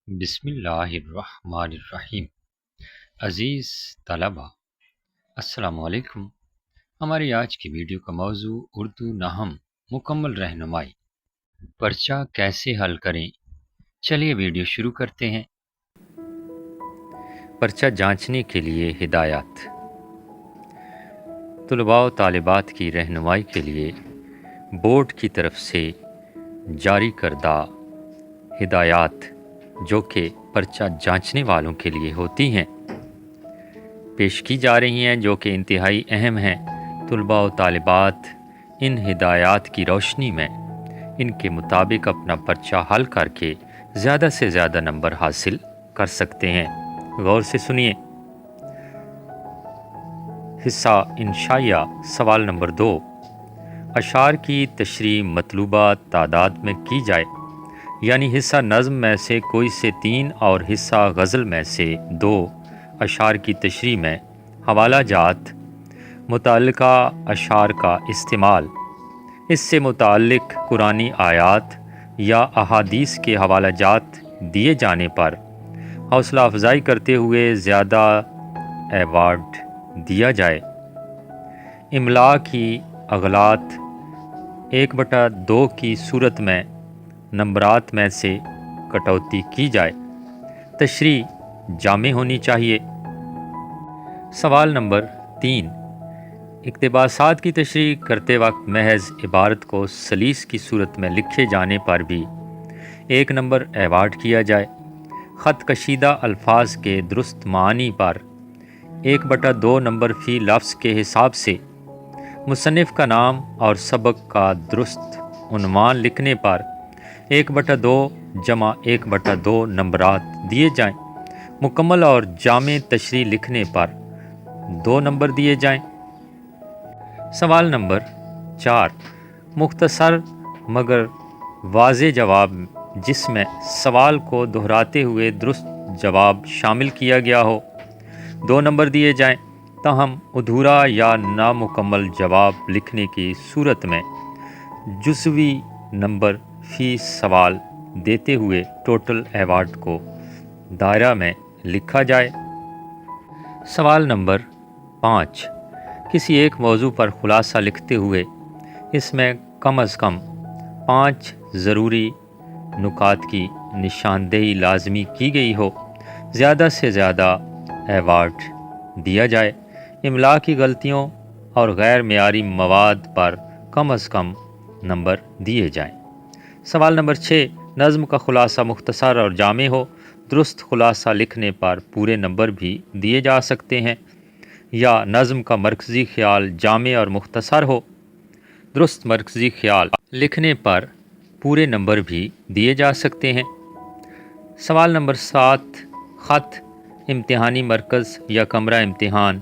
بسم اللہ الرحمن الرحیم۔ عزیز طلبہ، السلام علیکم۔ ہماری آج کی ویڈیو کا موضوع اردو نحو مکمل رہنمائی، پرچہ کیسے حل کریں۔ چلیے ویڈیو شروع کرتے ہیں۔ پرچہ جانچنے کے لیے ہدایات۔ طلباء و طالبات کی رہنمائی کے لیے بورڈ کی طرف سے جاری کردہ ہدایات جو کہ پرچہ جانچنے والوں کے لیے ہوتی ہیں پیش کی جا رہی ہیں، جو کہ انتہائی اہم ہیں۔ طلباء و طالبات ان ہدایات کی روشنی میں ان کے مطابق اپنا پرچہ حل کر کے زیادہ سے زیادہ نمبر حاصل کر سکتے ہیں۔ غور سے سنیے۔ حصہ انشائیہ، سوال نمبر 2۔ اشعار کی تشریح مطلوبہ تعداد میں کی جائے، یعنی حصہ نظم میں سے کوئی سے 3 اور حصہ غزل میں سے 2 اشعار کی تشریح میں حوالہ جات متعلقہ اشعار کا استعمال، اس سے متعلق قرآنی آیات یا احادیث کے حوالہ جات دیے جانے پر حوصلہ افزائی کرتے ہوئے زیادہ ایوارڈ دیا جائے۔ املاء کی اغلاط 1/2 کی صورت میں نمبرات میں سے کٹوتی کی جائے۔ تشریح جامع ہونی چاہیے۔ سوال نمبر 3۔ اقتباسات کی تشریح کرتے وقت محض عبارت کو سلیس کی صورت میں لکھے جانے پر بھی 1 نمبر ایوارڈ کیا جائے۔ خط کشیدہ الفاظ کے درست معنی پر 1/2 نمبر فی لفظ کے حساب سے مصنف کا نام اور سبق کا درست عنوان لکھنے پر 1/2 جمع 1/2 نمبرات دیے جائیں۔ مکمل اور جامع تشریح لکھنے پر 2 نمبر دیے جائیں۔ سوال نمبر 4۔ مختصر مگر واضح جواب جس میں سوال کو دہراتے ہوئے درست جواب شامل کیا گیا ہو، 2 نمبر دیے جائیں۔ تاہم ادھورا یا نامکمل جواب لکھنے کی صورت میں جزوی نمبر فی سوال دیتے ہوئے ٹوٹل ایوارڈ کو دائرہ میں لکھا جائے۔ سوال نمبر 5۔ کسی ایک موضوع پر خلاصہ لکھتے ہوئے اس میں کم از کم 5 ضروری نکات کی نشاندہی لازمی کی گئی ہو، زیادہ سے زیادہ ایوارڈ دیا جائے۔ املاء کی غلطیوں اور غیر معیاری مواد پر کم از کم نمبر دیے جائیں۔ سوال نمبر 6۔ نظم کا خلاصہ مختصر اور جامع ہو، درست خلاصہ لکھنے پر پورے نمبر بھی دیے جا سکتے ہیں، یا نظم کا مرکزی خیال جامع اور مختصر ہو، درست مرکزی خیال لکھنے پر پورے نمبر بھی دیے جا سکتے ہیں۔ سوال نمبر 7۔ خط امتحانی مرکز یا کمرہ امتحان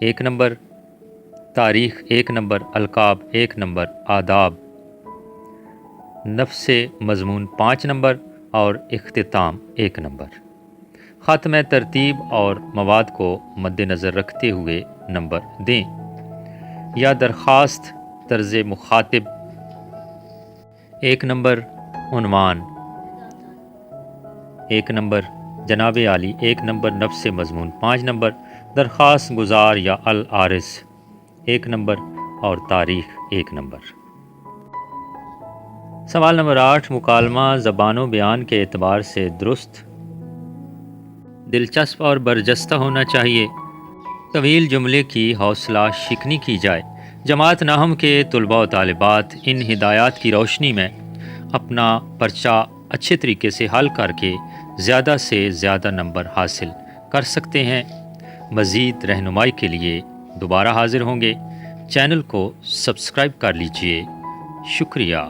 1 نمبر، تاریخ 1 نمبر، القاب 1 نمبر، آداب نفس مضمون 5 نمبر اور اختتام 1 نمبر۔ خط میں ترتیب اور مواد کو مد نظر رکھتے ہوئے نمبر دیں، یا درخواست طرز مخاطب 1 نمبر، عنوان 1 نمبر، جناب عالی 1 نمبر، نفس مضمون 5 نمبر، درخواست گزار یا العارض 1 نمبر اور تاریخ 1 نمبر۔ سوال نمبر 8۔ مکالمہ زبان و بیان کے اعتبار سے درست، دلچسپ اور برجستہ ہونا چاہیے۔ طویل جملے کی حوصلہ شکنی کی جائے۔ جماعت نحو کے طلباء و طالبات ان ہدایات کی روشنی میں اپنا پرچہ اچھے طریقے سے حل کر کے زیادہ سے زیادہ نمبر حاصل کر سکتے ہیں۔ مزید رہنمائی کے لیے دوبارہ حاضر ہوں گے۔ چینل کو سبسکرائب کر لیجئے۔ شکریہ۔